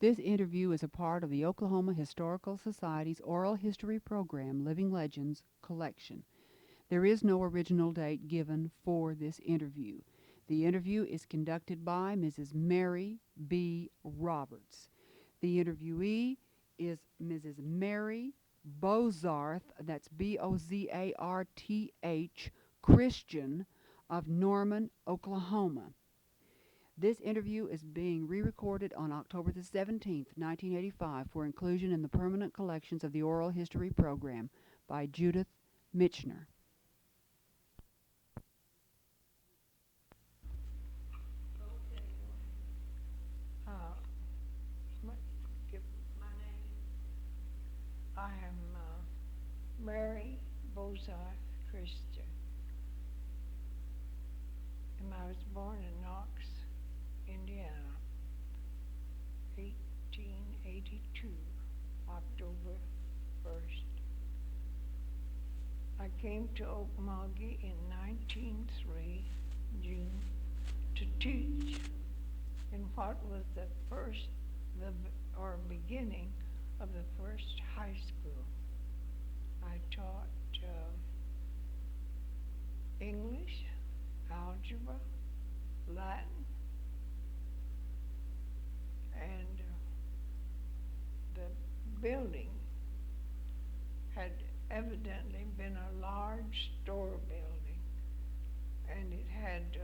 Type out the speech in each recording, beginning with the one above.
This interview is a part of the Oklahoma Historical Society's Oral History Program Living Legends collection. There is no original date given for this interview. The interview is conducted by Mrs. Mary B. Roberts. The interviewee is Mrs. Mary Bozarch, that's Bozarth, Christian of Norman, Oklahoma. This interview is being re-recorded on October the 17th, 1985 for inclusion in the permanent collections of the Oral History Program by Judith Michener. My name. I am Mary Bozarch Christian, and I was born in Knox, Indiana, 1882, October 1st. I came to Okmulgee in 1903, June, to teach in what was the beginning of the first high school. I taught English, algebra, Latin, and the building had evidently been a large store building, and it had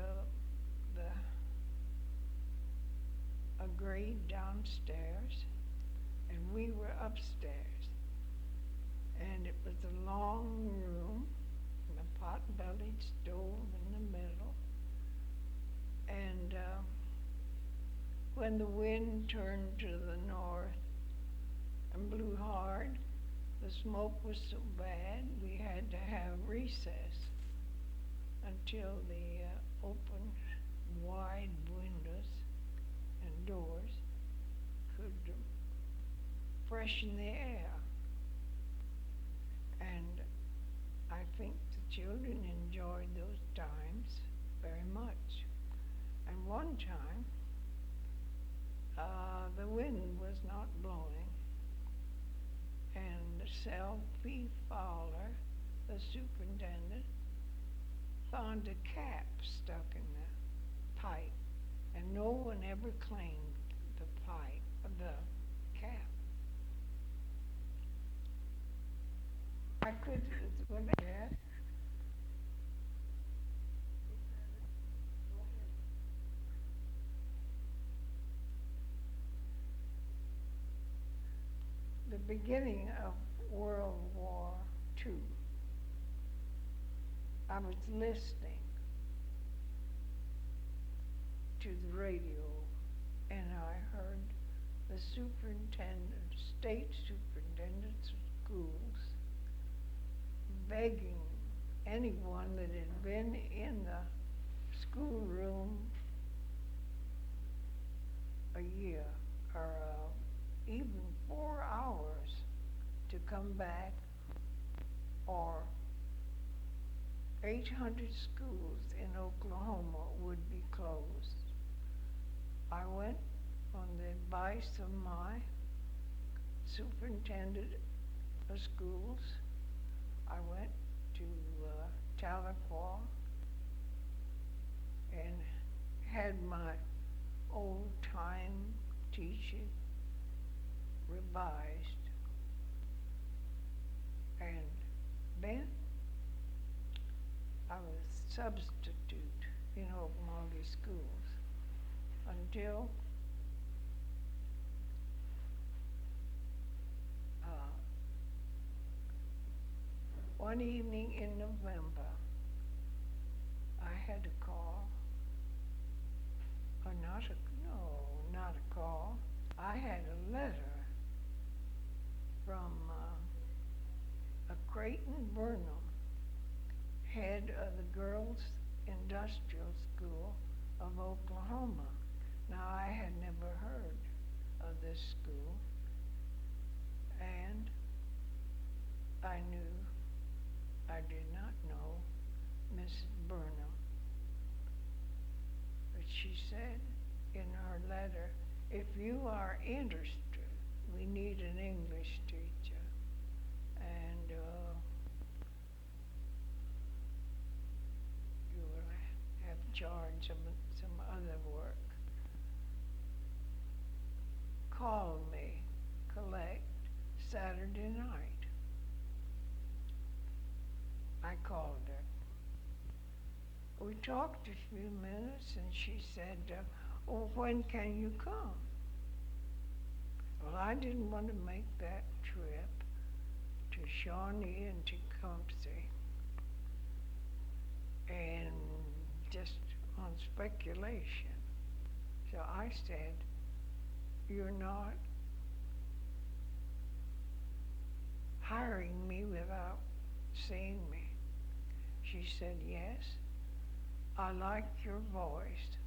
a grade downstairs, and we were upstairs. And it was a long room, and a pot-bellied stove in the middle. And when the wind turned to the north and blew hard, the smoke was so bad we had to have recess until the open, wide windows and doors could freshen the air. And I think the children enjoyed those times very much. And one time, the wind was not blowing, and Selby Fowler, the superintendent, found a cap stuck in the pipe, and no one ever claimed the cap. I could, when I had, the beginning of World War II, I was listening to the radio, and I heard the state superintendents of schools begging anyone that had been in the schoolroom a year or even 4 hours to come back, or 800 schools in Oklahoma would be closed. I went on the advice of my superintendent of schools. I went to Tahlequah and had my old-time teaching revised. And then I was substitute in Okmulgee schools until one evening in November, I had a call, or not a call. I had a letter from a Creighton Burnham, head of the Girls Industrial School of Oklahoma. Now, I had never heard of this school, and I did not know Mrs. Burnham. But she said in her letter, if you are interested, we need an English teacher. And you will have charge of some other work. Call me, collect Saturday night. I called her. We talked a few minutes and she said, well, when can you come? Well, I didn't want to make that trip to Shawnee and Tecumseh, and just on speculation. So I said, you're not hiring me without seeing me. She said, yes, I like your voice.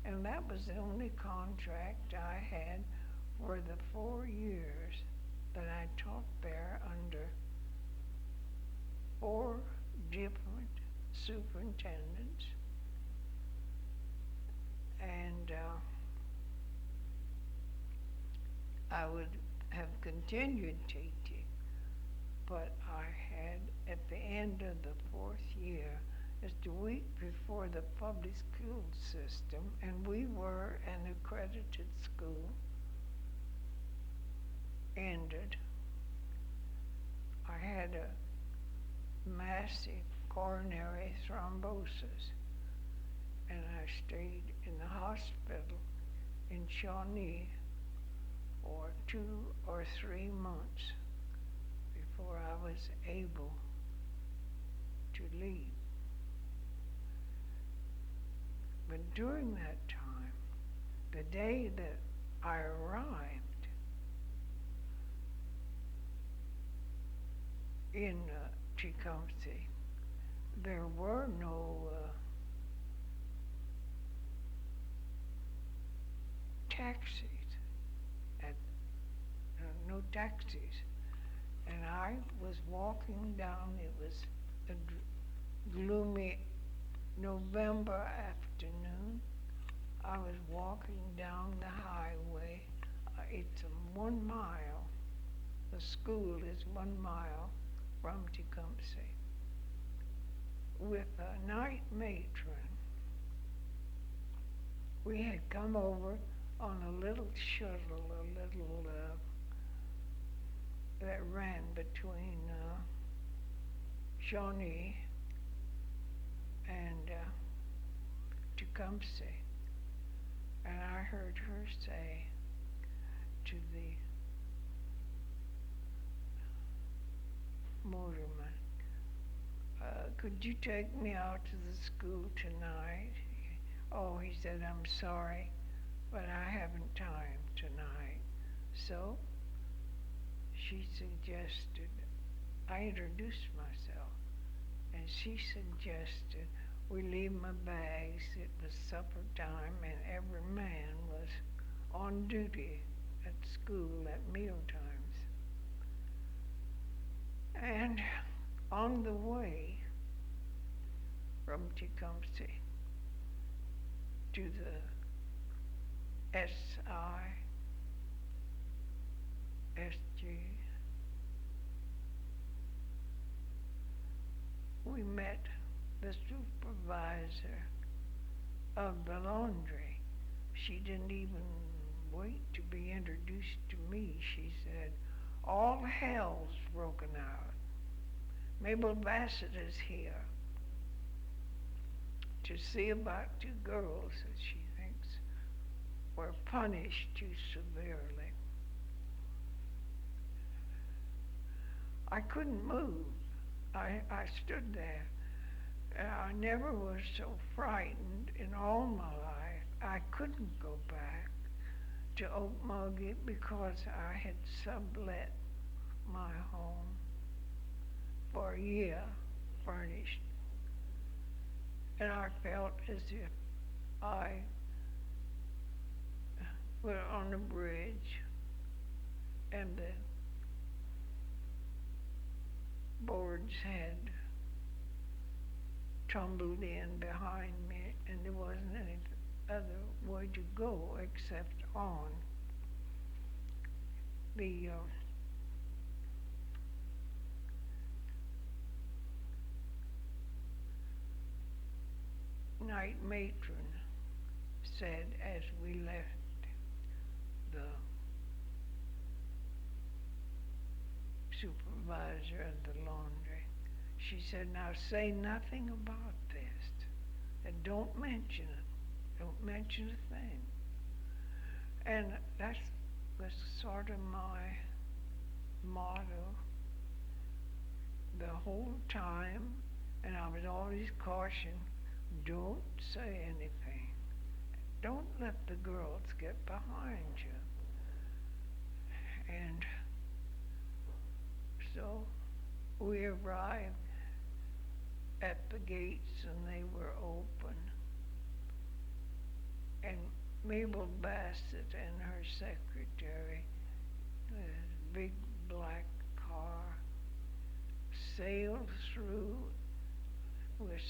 And that was the only contract I had for the 4 years that I taught there under 4 different superintendents. And I would have continued teaching, but I had, at the end of the 4th year, it's the week before the public school system, and we were an accredited school, ended. I had a massive coronary thrombosis, and I stayed in the hospital in Shawnee for 2 or 3 months before I was able to leave. But during that time, the day that I arrived in Tecumseh, there were no taxis, no taxis. And I was walking down, it was a gloomy November afternoon. I was walking down the highway. It's 1 mile. The school is 1 mile from Tecumseh, with a night matron. We had come over on a little shuttle, that ran between Shawnee and Tecumseh. And I heard her say to the motorman, could you take me out to the school tonight? Oh, he said, I'm sorry, but I haven't time tonight. So she suggested, I introduced myself, and she suggested we leave my bags. It was supper time, and every man was on duty at school at meal times. And on the way from Tecumseh to the SG, we met the supervisor of the laundry. She didn't even wait to be introduced to me. She said, all hell's broken out. Mabel Bassett is here to see about 2 girls that she thinks were punished too severely. I couldn't move. I stood there. I never was so frightened in all my life. I couldn't go back to Okmulgee because I had sublet my home for a year, furnished. And I felt as if I was on a bridge and the boards had tumbled in behind me and there wasn't other way to go except on. The night matron said as we left the supervisor of the laundry, she said, now say nothing about this and don't mention it. Don't mention a thing. And that was sort of my motto the whole time, and I was always cautioned, don't say anything. Don't let the girls get behind you. And so we arrived at the gates and they were open. And Mabel Bassett and her secretary, a big black car, sailed through with,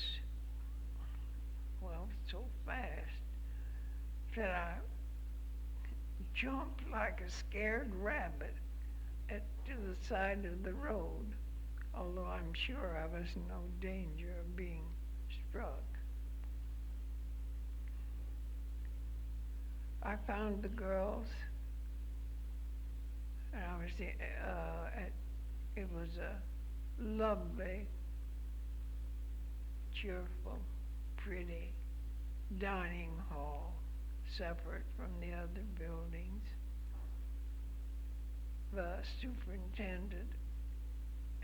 well, so fast that I jumped like a scared rabbit to the side of the road, although I'm sure I was in no danger of being struck. I found the girls, and I was it was a lovely, cheerful, pretty dining hall, separate from the other buildings. The superintendent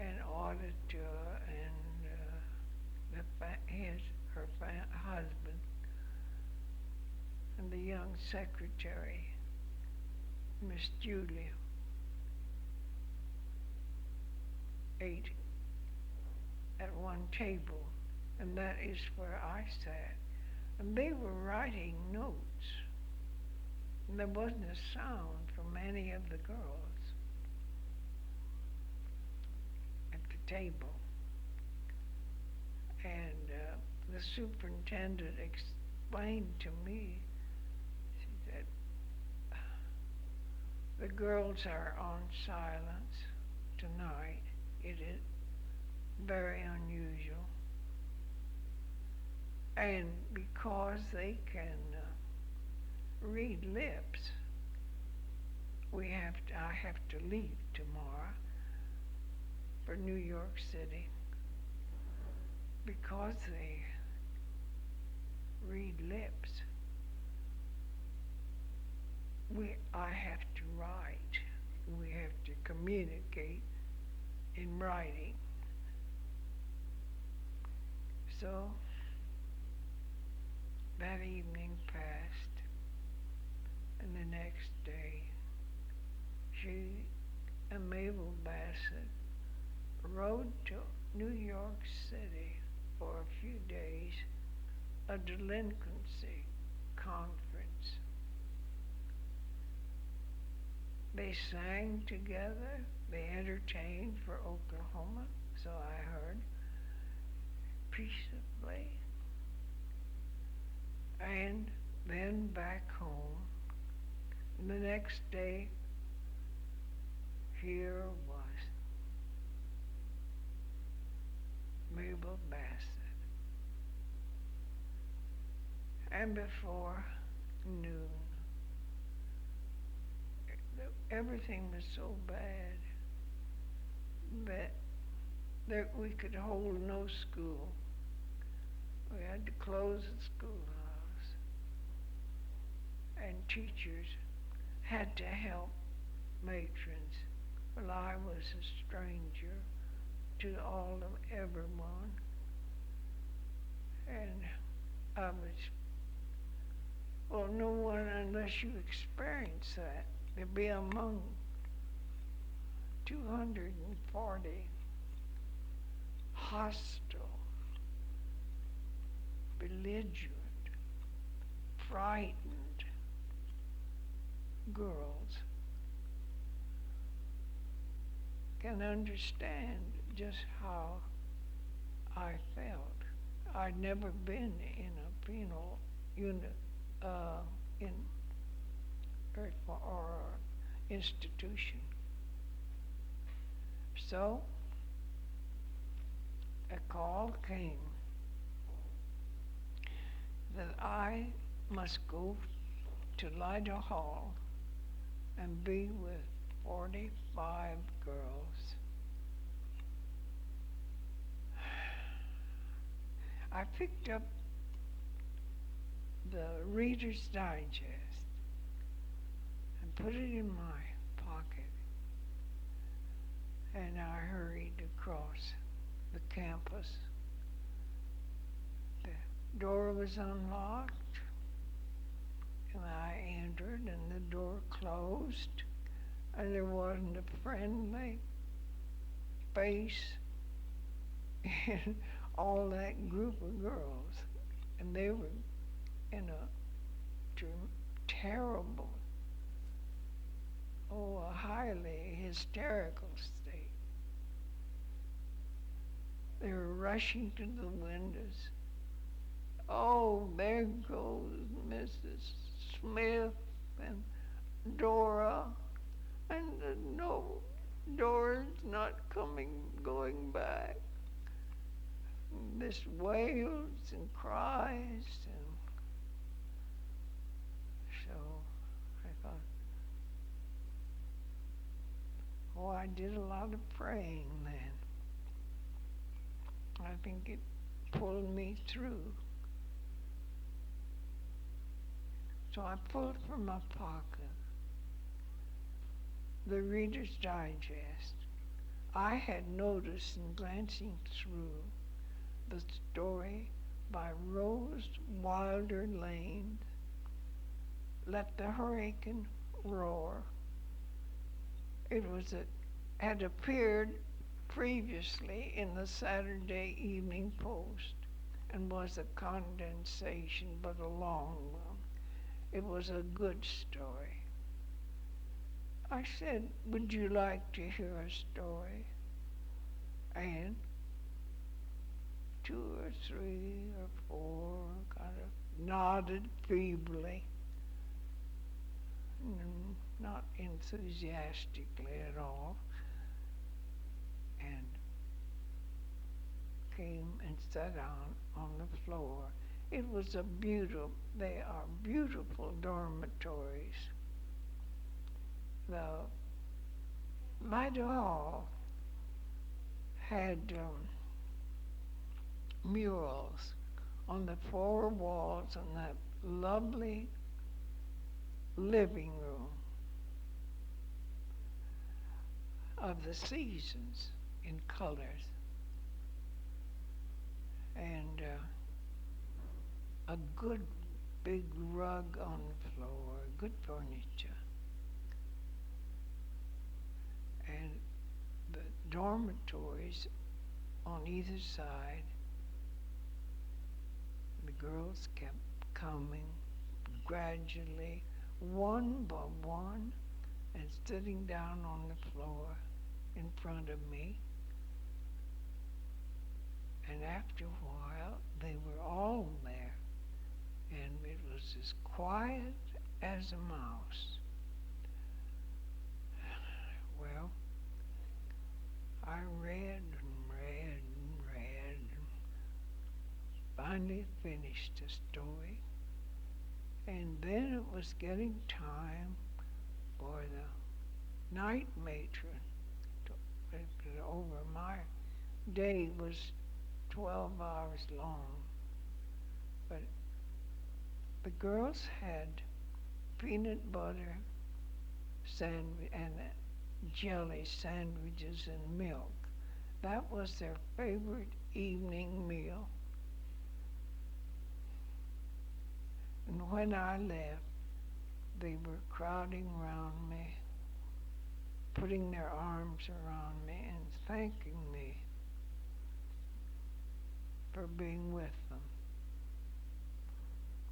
and auditor and her husband and the young secretary, Miss Julia, ate at one table, and that is where I sat. And they were writing notes, and there wasn't a sound from any of the girls at the table. And the superintendent explained to me, she said, the girls are on silence tonight. It is very unusual. And because they can read lips, I have to leave tomorrow for New York City. Because they read lips, I have to write. We have to communicate in writing. So that evening passed, and the next day, she and Mabel Bassett rode to New York City for a few days, a delinquency conference. They sang together, they entertained for Oklahoma, so I heard, peaceably. And then back home. And the next day, here was Mabel Bassett. And before noon, everything was so bad that we could hold no school. We had to close the schoolhouse. And teachers had to help matrons. Well, I was a stranger to all of everyone. And I was, well, no one unless you experience that. To be among 240 hostile, belligerent, frightened girls can understand just how I felt. I'd never been in a penal unit uh, in or institution. So a call came that I must go to Lyda Hall and be with 45 girls. I picked up the Reader's Digest and put it in my pocket, and I hurried across the campus. The door was unlocked, and I entered, and the door closed, and there wasn't a friendly face in all that group of girls. And they were in a terrible, a highly hysterical state. They were rushing to the windows. Oh, there goes Mrs. Smith and Dora, and no, Dora's not going back. And this wails and cries, and so I thought, oh, I did a lot of praying then. I think it pulled me through. So I pulled from my pocket the Reader's Digest. I had noticed in glancing through the story by Rose Wilder Lane, Let the Hurricane Roar. Had appeared previously in the Saturday Evening Post and was a condensation, but a long one. It was a good story. I said, would you like to hear a story? And 2 or 3 or 4 kind of nodded feebly, not enthusiastically at all, and came and sat down on the floor. They are beautiful dormitories. The Lyda Hall had murals on the 4 walls in that lovely living room of the seasons in colors, and a good big rug on the floor, good furniture. And the dormitories on either side, the girls kept coming gradually, one by one, and sitting down on the floor in front of me. And after a while, they were all there, and it was as quiet as a mouse. Well, I read and read and read, and finally finished the story. And then it was getting time for the night matron to over. My day was 12 hours long, but the girls had peanut butter sandwich and jelly sandwiches and milk. That was their favorite evening meal. And when I left, they were crowding around me, putting their arms around me and thanking me for being with them.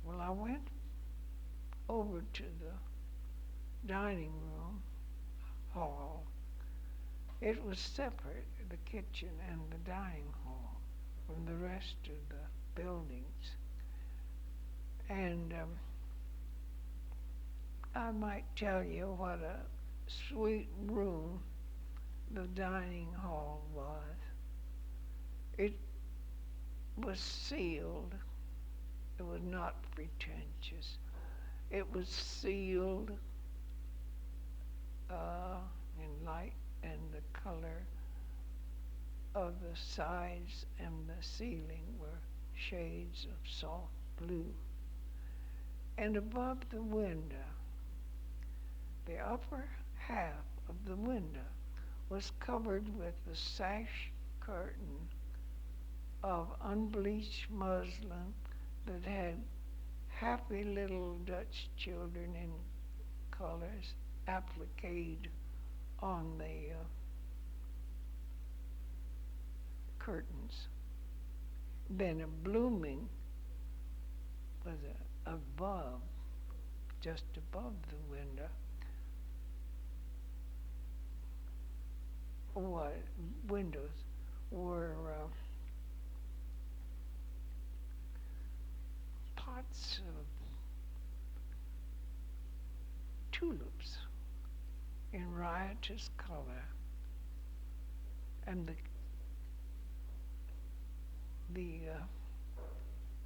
Well, I went over to the dining room hall. It was separate, the kitchen and the dining hall, from the rest of the buildings. And I might tell you what a sweet room the dining hall was. It was sealed. It was not pretentious. It was sealed in light, and the color of the sides and the ceiling were shades of soft blue. And above the window, the upper half of the window was covered with a sash curtain of unbleached muslin that had happy little Dutch children in colors appliqued on the curtains. Then a blooming was above, just above the window, what windows were pots of tulips in riotous color, and the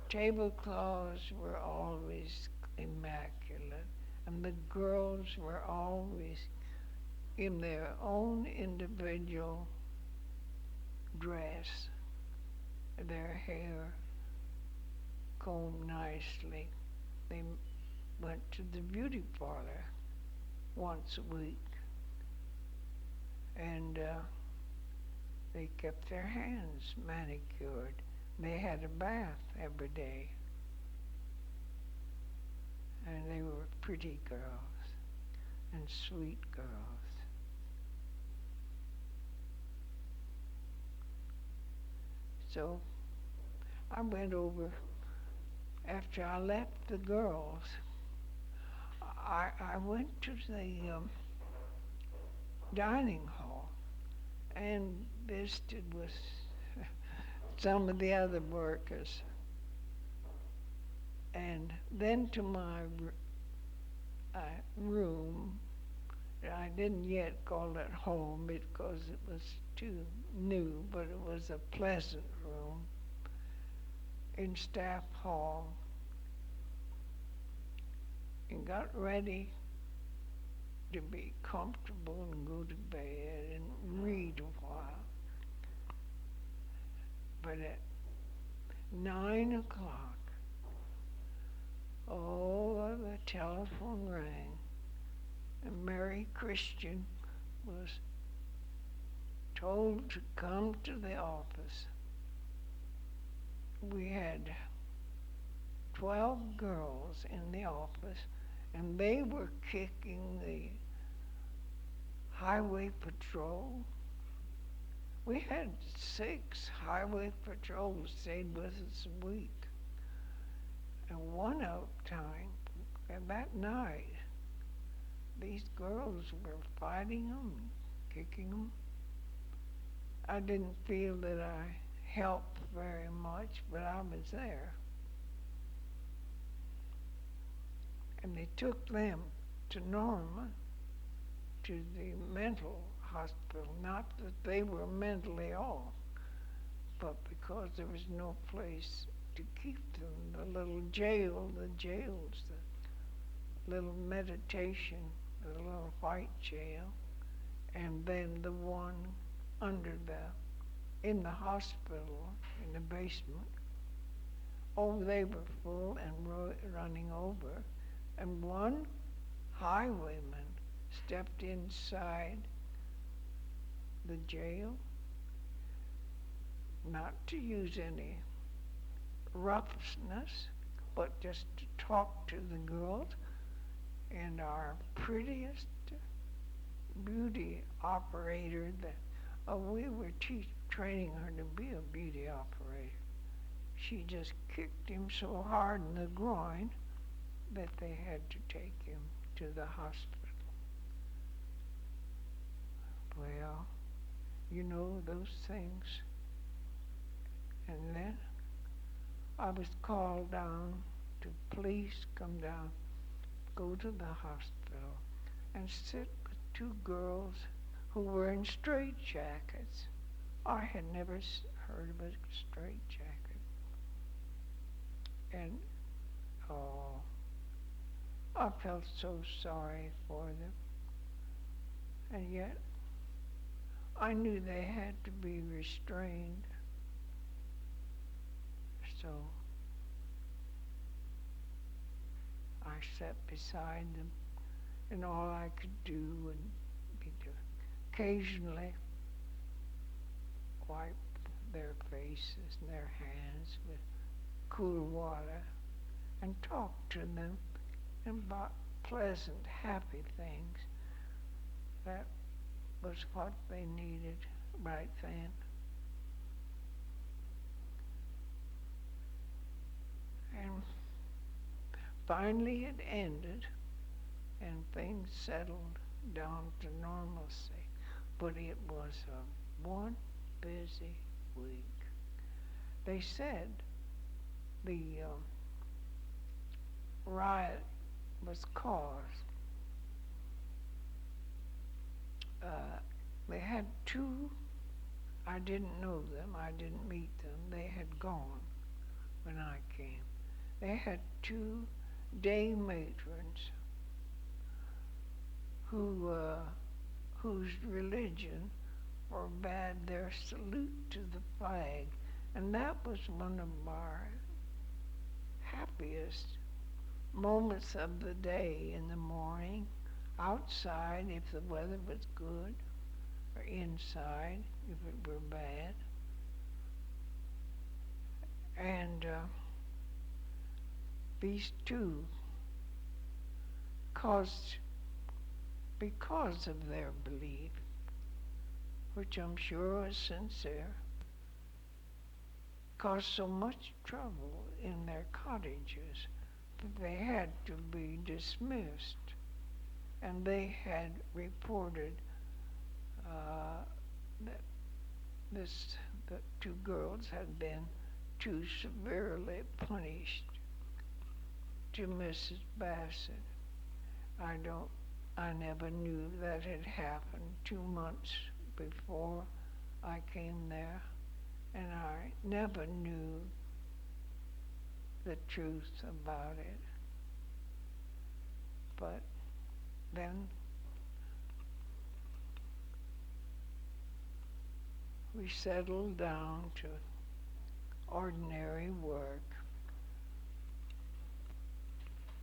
tablecloths were always immaculate, and the girls were always in their own individual dress, their hair combed nicely. They went to the beauty parlor once a week, and they kept their hands manicured. They had a bath every day, and they were pretty girls and sweet girls. So I went over after I left the girls. I went to the dining hall and visited with some of the other workers. And then to my room. I didn't yet call it home because it was too new, but it was a pleasant room in Staff Hall, and got ready to be comfortable and go to bed and read a while. But at 9 o'clock, oh, the telephone rang, and Mary Christian was told to come to the office. We had 12 girls in the office, and they were kicking the highway patrol. We had 6 highway patrols stayed with us a week. And one time, and that night, these girls were fighting them, kicking them. I didn't feel that I helped very much, but I was there. And they took them to Norma, to the mental hospital. Not that they were mentally off, but because there was no place to keep them. The little jail, the jails, the little meditation, the little white jail, and then the one in the hospital, in the basement. Oh, they were full and running over. And one highwayman stepped inside the jail, not to use any roughness, but just to talk to the girls. And our prettiest beauty operator, we were training her to be a beauty operator. She just kicked him so hard in the groin that they had to take him to the hospital. Well, you know those things. And then I was called down to police come down go to the hospital and sit with two girls who were in straitjackets. I had never heard of a straitjacket. And, oh, I felt so sorry for them. And yet, I knew they had to be restrained. So, I sat beside them, and all I could do would be to occasionally wipe their faces and their hands with cool water and talk to them about pleasant, happy things. That was what they needed right then. And finally it ended and things settled down to normalcy. But it was one busy week. They said the riot was caused. They had two, I didn't know them, I didn't meet them, they had gone when I came. They had two day matrons whose religion forbade their salute to the flag. And that was one of our happiest moments of the day in the morning, outside if the weather was good, or inside if it were bad. And these two because of their belief, which I'm sure was sincere, caused so much trouble in their cottages that they had to be dismissed. And they had reported that the two girls had been too severely punished to Mrs. Bassett. I never knew that had happened 2 months before I came there, and I never knew the truth about it. But then we settled down to ordinary work.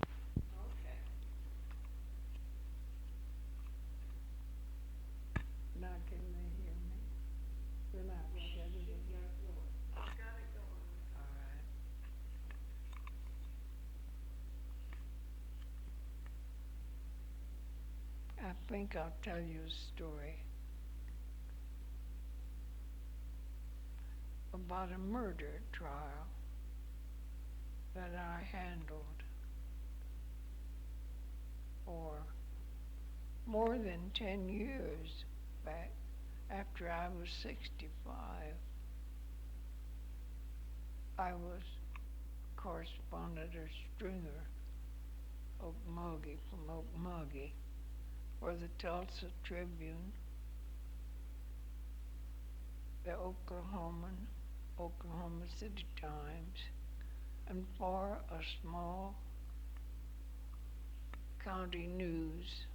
Okay. Now can they hear me? They're not shut it again. Got it going. All right. I think I'll tell you a story about a murder trial that I handled for more than 10 years back after I was 65. I was correspondent or stringer, Okmulgee, from Okmulgee, for the Tulsa Tribune, the Oklahoma City Times, and for a small county news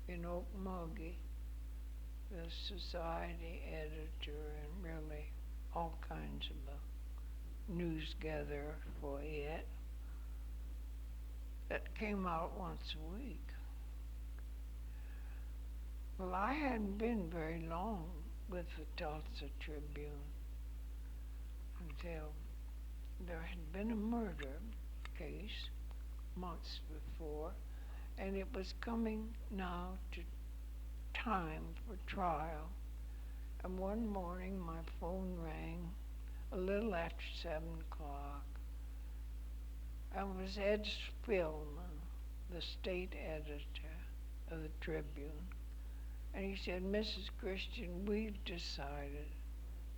in Okmulgee, the society editor and really all kinds of a news gatherer for it that came out once a week. Well, I hadn't been very long with the Tulsa Tribune until there had been a murder case months before, and it was coming now to time for trial. And one morning my phone rang a little after 7 o'clock, and it was Ed Spillman, the state editor of the Tribune. And he said, Mrs. Christian, we've decided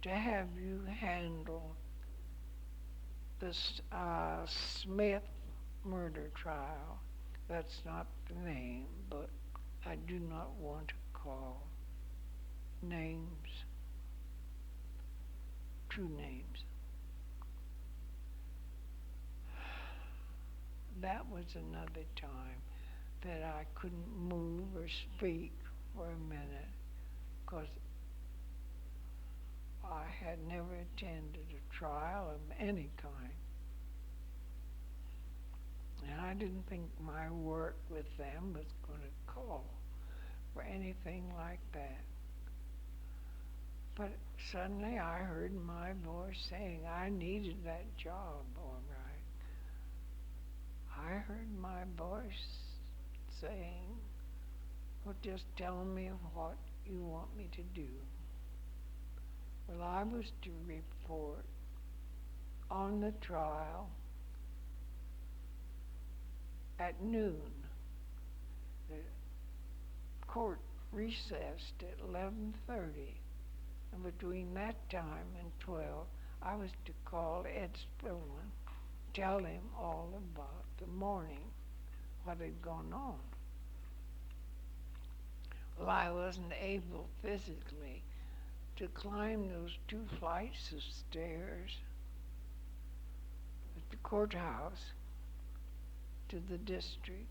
to have you handle this Smith murder trial. That's not the name, but I do not want to call names true names. That was another time that I couldn't move or speak for a minute because I had never attended a trial of any kind. And I didn't think my work with them was going to call for anything like that. But suddenly I heard my voice saying I needed that job, all right. I heard my voice saying, well, just tell me what you want me to do. Well, I was to report on the trial at noon. The court recessed at 11:30, and between that time and 12, I was to call Ed Spillman, tell him all about the morning, what had gone on. Well, I wasn't able physically to climb those 2 flights of stairs at the courthouse to the district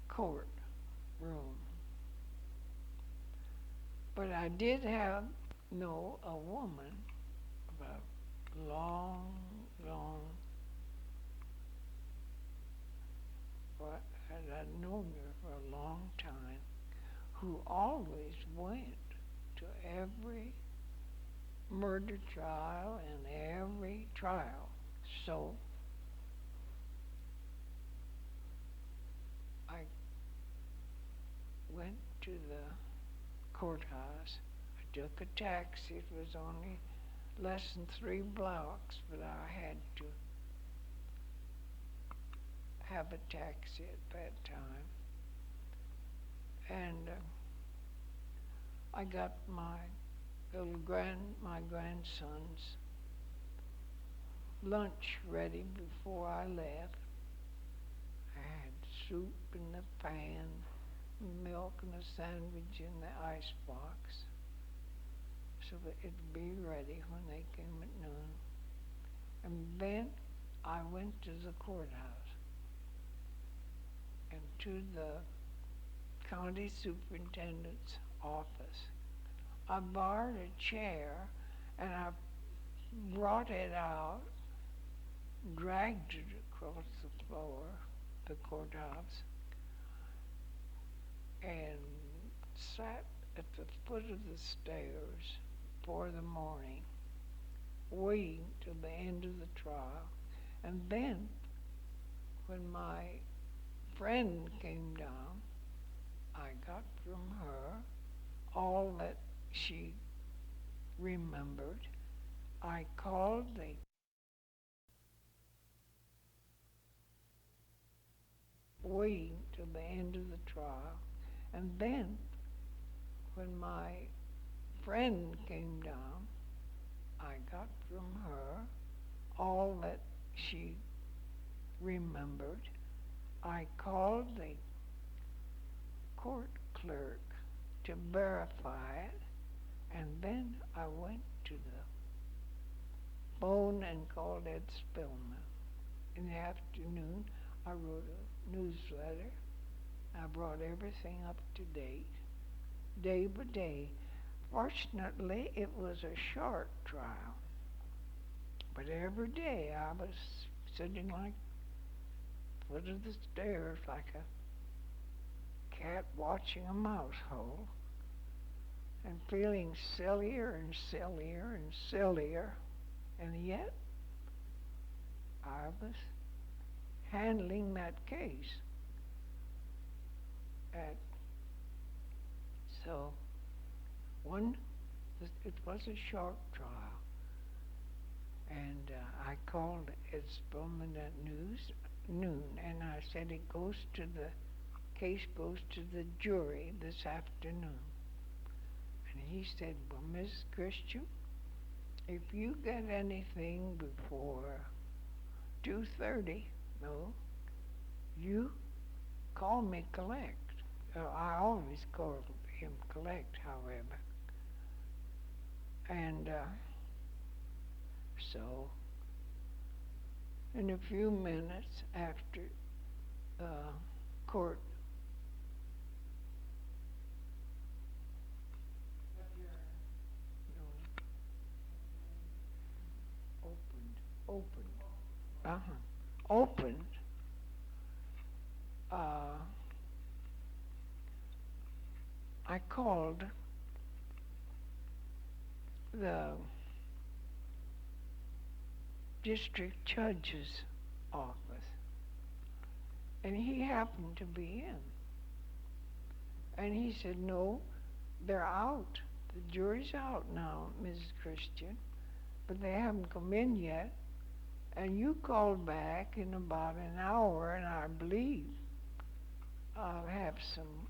court room. But I did know a woman of a long, I'd known her for a long time, who always went to every murder trial and every trial. So I went to the courthouse. I took a taxi. It was only less than 3 blocks, but I had to have a taxi at that time. And I got my grandson's lunch ready before I left. I had soup in the pan, milk and a sandwich in the icebox, so that it'd be ready when they came at noon. And then I went to the courthouse and to the county superintendent's office. I borrowed a chair and I brought it out, dragged it across the floor, the courthouse, and sat at the foot of the stairs for the morning, waiting till the end of the trial. And then, when my friend came down, I got from her all that she remembered. I called the waiting till the end of the trial. And then, when my friend came down, I got from her all that she remembered. I called the court clerk to verify it, and then I went to the phone and called Ed Spillman. In the afternoon, I wrote a newsletter. I brought everything up to date, day by day. Fortunately, it was a short trial, but every day I was sitting like foot of the stairs like a cat watching a mouse hole, and feeling sillier and sillier and sillier, and yet I was handling that case. So it was a short trial, and I called Ed Spillman at noon, and I said case goes to the jury this afternoon. And he said, well, Miss Christian, if you get anything before 2:30, no, you call me Collect. I always call him Collect, however. And so, in a few minutes after court opened, opened, I called the district judge's office, and he happened to be in. And he said, no, they're out. The jury's out now, Mrs. Christian, but they haven't come in yet. And you called back in about an hour, and I believe I'll have some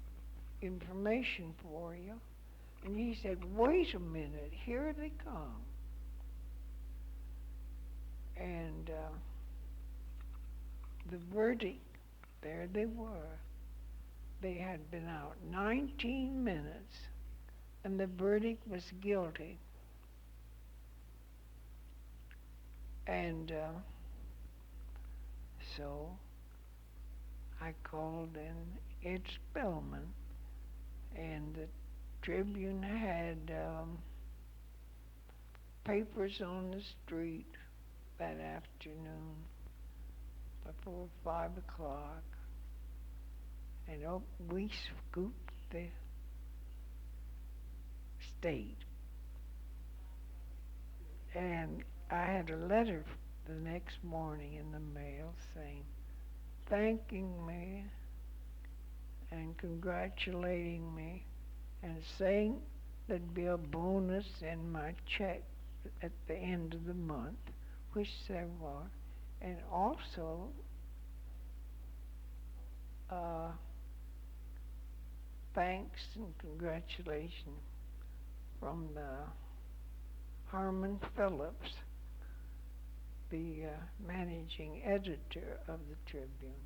information for you. And he said, wait a minute, here they come. And the verdict, there they were. They had been out 19 minutes, and the verdict was guilty. And so I called in Ed Spellman, and the Tribune had papers on the street that afternoon before 5 o'clock. And we scooped the state. And I had a letter the next morning in the mail saying, thanking me and congratulating me and saying there'd be a bonus in my check at the end of the month, which there were, and also thanks and congratulations from the Harmon Phillips, the managing editor of the Tribune.